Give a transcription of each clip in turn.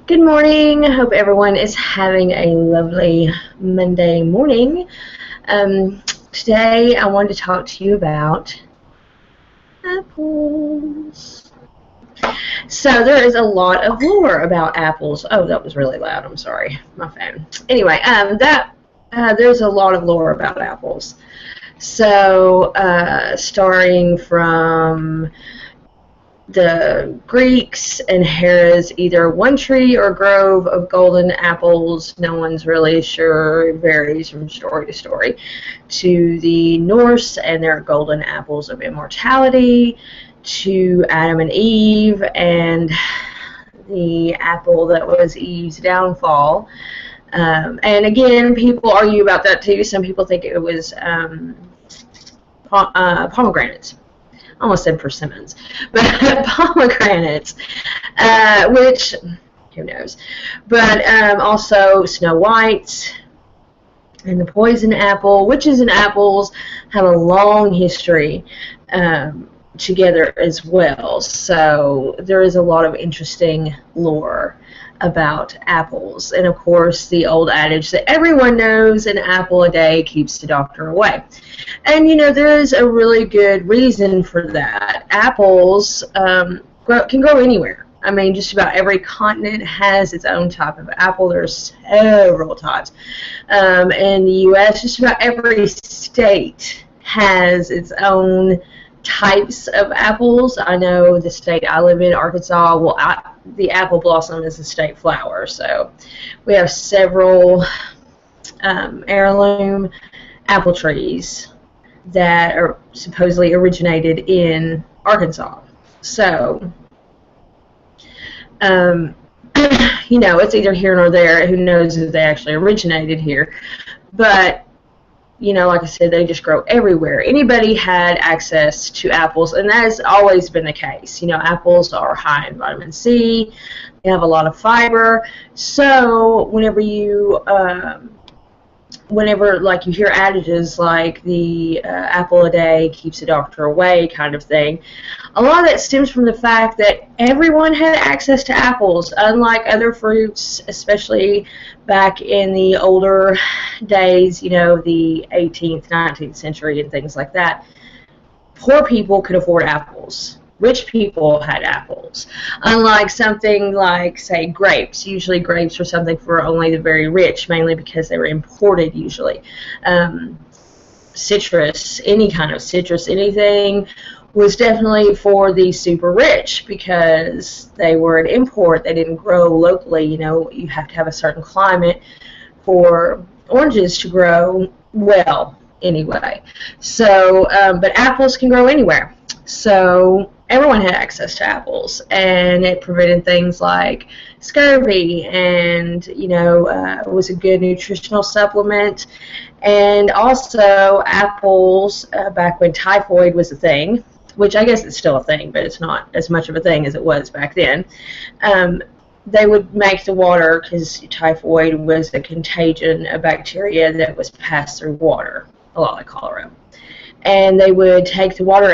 Good morning. I hope everyone is having a lovely Monday morning. Today I wanted to talk to you about apples. So there is a lot of lore about apples. Oh, that was really loud. I'm sorry, my phone. Anyway, there's a lot of lore about apples. So starting from the Greeks and Herod's either one tree or grove of golden apples, no one's really sure, it varies from story to story, to the Norse and their golden apples of immortality, to Adam and Eve and the apple that was Eve's downfall. And again, people argue about that too. Some people think it was pomegranates. Almost said persimmons, but pomegranates, which, who knows, but also Snow White's and the poison apple. Witches and apples have a long history together as well, so there is a lot of interesting lore about apples. And of course the old adage that everyone knows, an apple a day keeps the doctor away. And you know, there is a really good reason for that. Apples can grow anywhere. I mean, just about every continent has its own type of apple. There's several types. In the U.S., just about every state has its own types of apples. I know the state I live in, Arkansas, the apple blossom is the state flower. So we have several heirloom apple trees that are supposedly originated in Arkansas. So, you know, it's either here nor there. Who knows if they actually originated here. But, you know, like I said, they just grow everywhere. Anybody had access to apples, and that has always been the case. You know, apples are high in vitamin C. They have a lot of fiber. So whenever like you hear adages like the apple a day keeps the doctor away kind of thing, a lot of that stems from the fact that everyone had access to apples, unlike other fruits, especially back in the older days, you know, the 18th, 19th century and things like that. Poor people could afford apples. Rich people had apples. Unlike something like, say, grapes. Usually grapes were something for only the very rich, mainly because they were imported usually. Citrus, any kind of citrus, anything, was definitely for the super rich because they were an import. They didn't grow locally. You know, you have to have a certain climate for oranges to grow well anyway. So, but apples can grow anywhere. So everyone had access to apples, and it prevented things like scurvy, and you know, it was a good nutritional supplement. And also apples, back when typhoid was a thing, which I guess it's still a thing, but it's not as much of a thing as it was back then. They would make the water, because typhoid was a contagion of bacteria that was passed through water, a lot like cholera. And they would take the water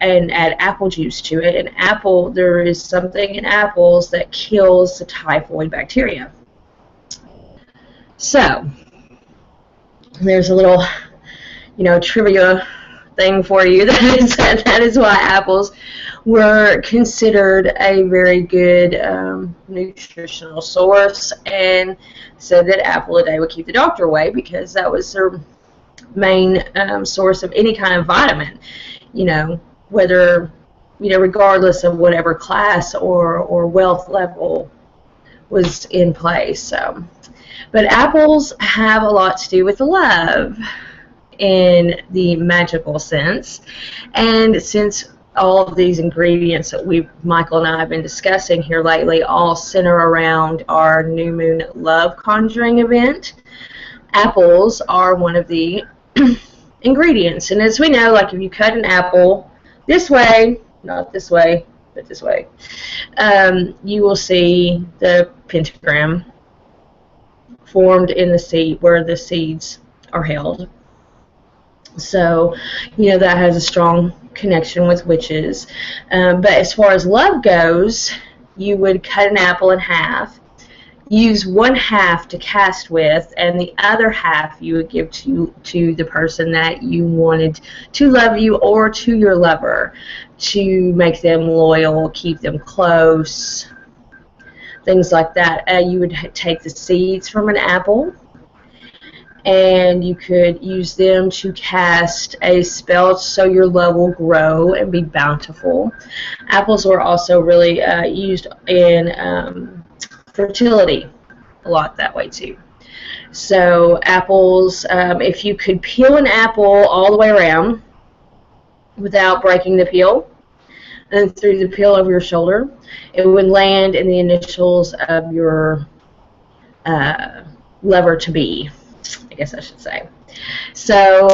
and add apple juice to it. And there is something in apples that kills the typhoid bacteria. So there's a little, you know, trivia thing for you. That is why apples were considered a very good nutritional source, and said that apple a day would keep the doctor away, because that was their main source of any kind of vitamin, you know, whether, you know, regardless of whatever class or wealth level was in place. So, but apples have a lot to do with love in the magical sense, and since all of these ingredients that Michael and I have been discussing here lately all center around our new Moon Love Conjuring event, apples are one of the ingredients. And as we know, like if you cut an apple this way, not this way, but this way, you will see the pentagram formed in the seed where the seeds are held. So, you know, that has a strong connection with witches. But as far as love goes, you would cut an apple in half, use one half to cast with, and the other half you would give to the person that you wanted to love you, or to your lover, to make them loyal, keep them close, things like that. You would take the seeds from an apple, and you could use them to cast a spell so your love will grow and be bountiful. Apples were also really used in fertility a lot that way too. So apples, if you could peel an apple all the way around without breaking the peel, and through the peel over your shoulder, it would land in the initials of your lover-to-be, I guess I should say. So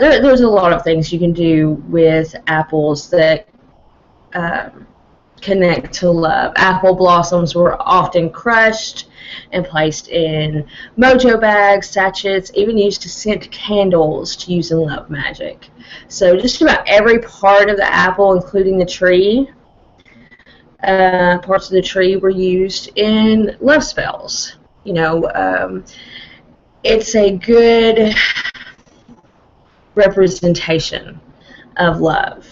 there's a lot of things you can do with apples that connect to love. Apple blossoms were often crushed and placed in mojo bags, sachets, even used to scent candles to use in love magic. So just about every part of the apple, including the tree, parts of the tree were used in love spells. You know, it's a good representation of love.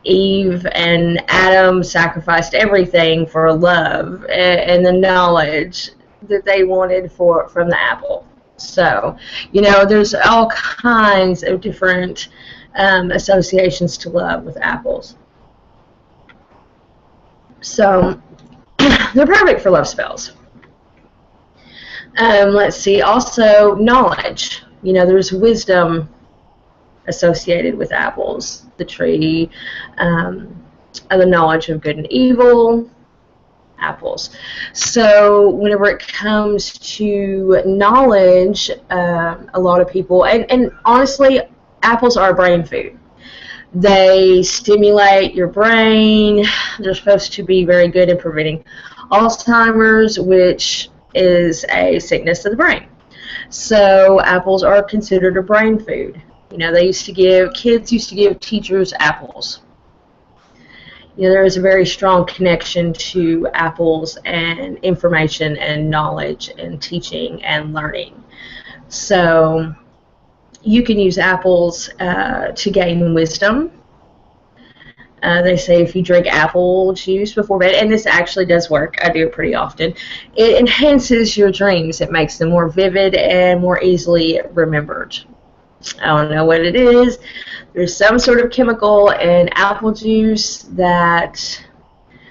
Eve and Adam sacrificed everything for love and the knowledge that they wanted from the apple. So, you know, there's all kinds of different associations to love with apples. So, they're perfect for love spells. Let's see, also knowledge. You know, there's wisdom associated with apples. The tree, the knowledge of good and evil, apples. So whenever it comes to knowledge, a lot of people, and honestly, apples are brain food. They stimulate your brain. They're supposed to be very good in preventing Alzheimer's, which is a sickness of the brain. So apples are considered a brain food. You know, kids used to give teachers apples. You know, there is a very strong connection to apples and information and knowledge and teaching and learning. So you can use apples to gain wisdom. They say if you drink apple juice before bed, and this actually does work, I do it pretty often, it enhances your dreams. It makes them more vivid and more easily remembered. I don't know what it is. There's some sort of chemical in apple juice that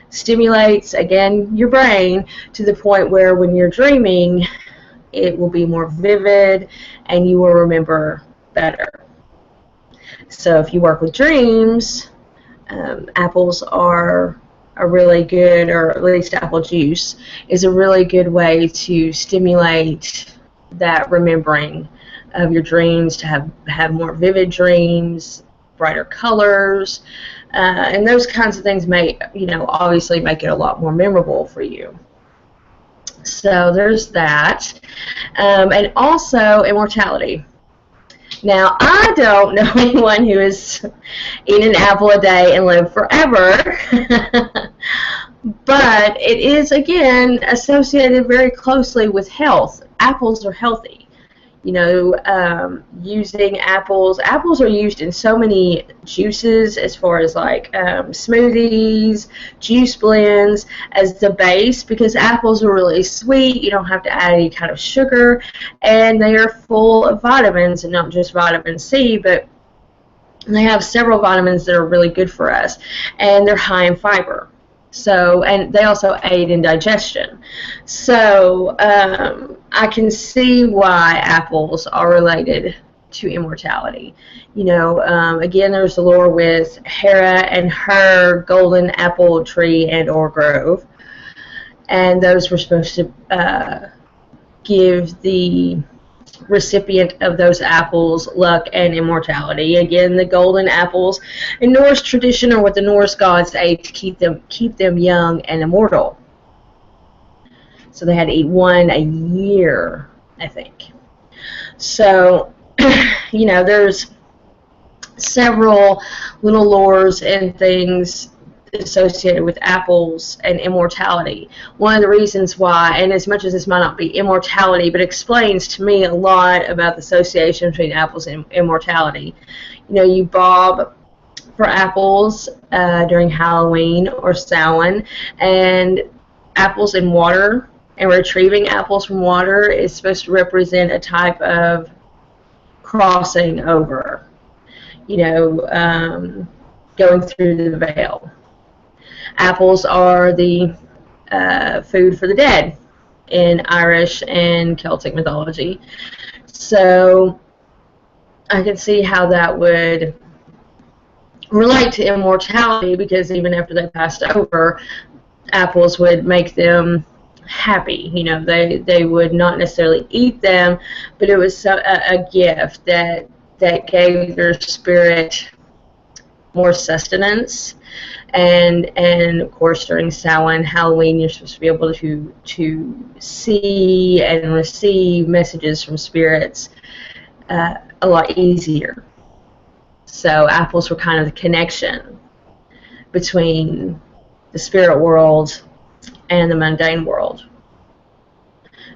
stimulates, again, your brain to the point where when you're dreaming, it will be more vivid and you will remember better. So if you work with dreams, apples are a really good, or at least apple juice is a really good way to stimulate that remembering of your dreams, to have more vivid dreams, brighter colors, and those kinds of things may, obviously make it a lot more memorable for you. So there's that, and also immortality. Now, I don't know anyone who has eaten an apple a day and lived forever, but it is, again, associated very closely with health. Apples are healthy. Using apples are used in so many juices, as far as like smoothies, juice blends, as the base, because apples are really sweet. You don't have to add any kind of sugar, and they are full of vitamins, and not just vitamin C, but they have several vitamins that are really good for us, and they're high in fiber. So, and they also aid in digestion. So, I can see why apples are related to immortality. Again, there's the lore with Hera and her golden apple tree and or grove. And those were supposed to give the recipient of those apples luck and immortality. Again, the golden apples in Norse tradition are what the Norse gods ate to keep them young and immortal. So they had to eat one a year, I think. So, there's several little lores and things associated with apples and immortality. One of the reasons why, and as much as this might not be immortality, but explains to me a lot about the association between apples and immortality. You know, you bob for apples during Halloween or Samhain, and apples in water, and retrieving apples from water is supposed to represent a type of crossing over, you know, going through the veil. Apples are the food for the dead in Irish and Celtic mythology. So I can see how that would relate to immortality, because even after they passed over, apples would make them happy. You know, they would not necessarily eat them, but it was a gift that gave their spirit more sustenance. And of course, during Samhain, Halloween, you're supposed to be able to see and receive messages from spirits a lot easier. So apples were kind of the connection between the spirit world and the mundane world.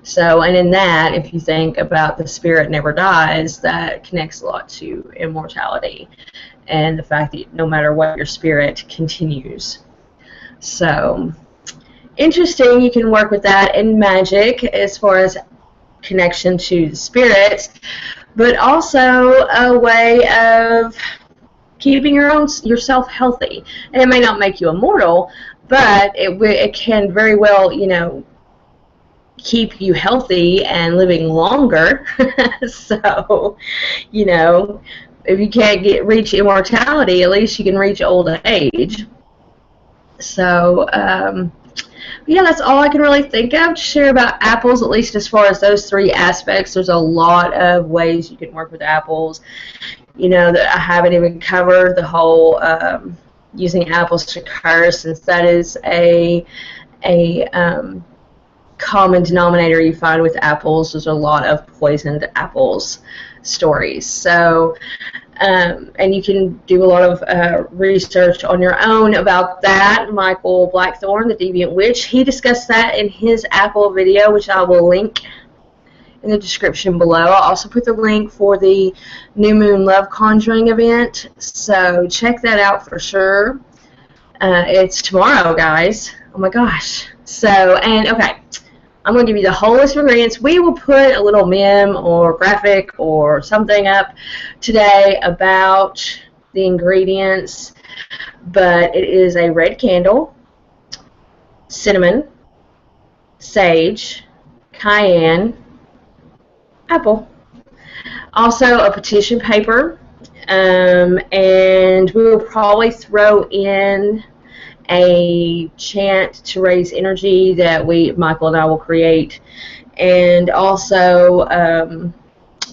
So, and in that, if you think about the spirit never dies, that connects a lot to immortality and the fact that no matter what, your spirit continues. So, interesting. You can work with that in magic as far as connection to the spirits, but also a way of keeping yourself healthy. And it may not make you immortal, but it can very well, you know, keep you healthy and living longer. So, you know, if you can't reach immortality, at least you can reach old age. So, yeah, that's all I can really think of to share about apples, at least as far as those three aspects. There's a lot of ways you can work with apples. You know, that I haven't even covered the whole using apples to curse, since that is a common denominator you find with apples. There's a lot of poisoned apples stories. So, and you can do a lot of research on your own about that. Michael Blackthorne, the Deviant Witch, he discussed that in his apple video, which I will link in the description below. I'll also put the link for the new Moon Love Conjuring event, so check that out for sure. It's tomorrow, guys. Oh my gosh. So, and okay, I'm going to give you the whole list of ingredients. We will put a little meme or graphic or something up today about the ingredients, but it is a red candle, cinnamon, sage, cayenne, apple. Also a petition paper, and we will probably throw in a chant to raise energy that Michael and I will create. And also,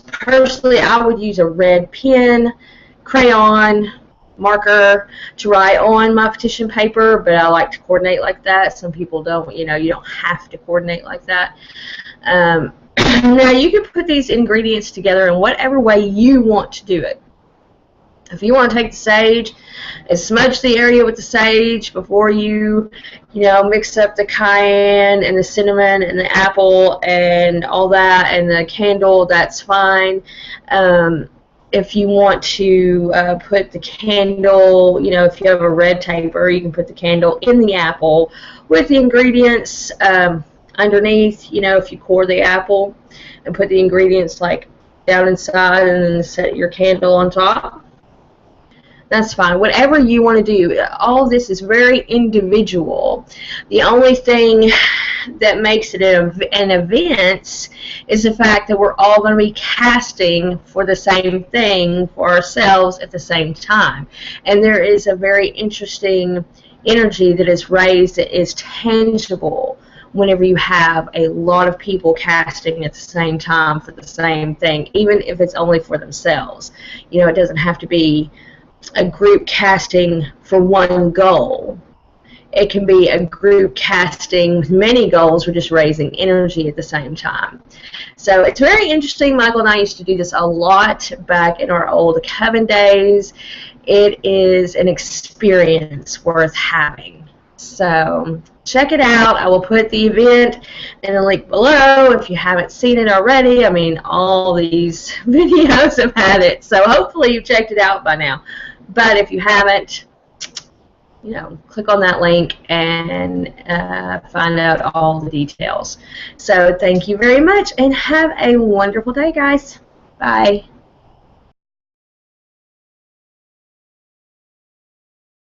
personally, I would use a red pen, crayon, marker to write on my petition paper, but I like to coordinate like that. Some people don't, you know, you don't have to coordinate like that. Now, you can put these ingredients together in whatever way you want to do it. If you want to take the sage and smudge the area with the sage before you mix up the cayenne and the cinnamon and the apple and all that and the candle, that's fine. If you want to put the candle, if you have a red taper, you can put the candle in the apple with the ingredients underneath, if you core the apple and put the ingredients like down inside and then set your candle on top. That's fine. Whatever you want to do. All of this is very individual. The only thing that makes it an event is the fact that we're all going to be casting for the same thing for ourselves at the same time. And there is a very interesting energy that is raised that is tangible whenever you have a lot of people casting at the same time for the same thing, even if it's only for themselves. It doesn't have to be a group casting for one goal. It can be a group casting with many goals. We're just raising energy at the same time. So it's very interesting. Michael and I used to do this a lot back in our old coven days, it is an experience worth having. So check it out. I will put the event in the link below if you haven't seen it already. I mean, all these videos have had it, so hopefully you've checked it out by now. But if you haven't, you know, click on that link and find out all the details. So thank you very much, and have a wonderful day, guys. Bye.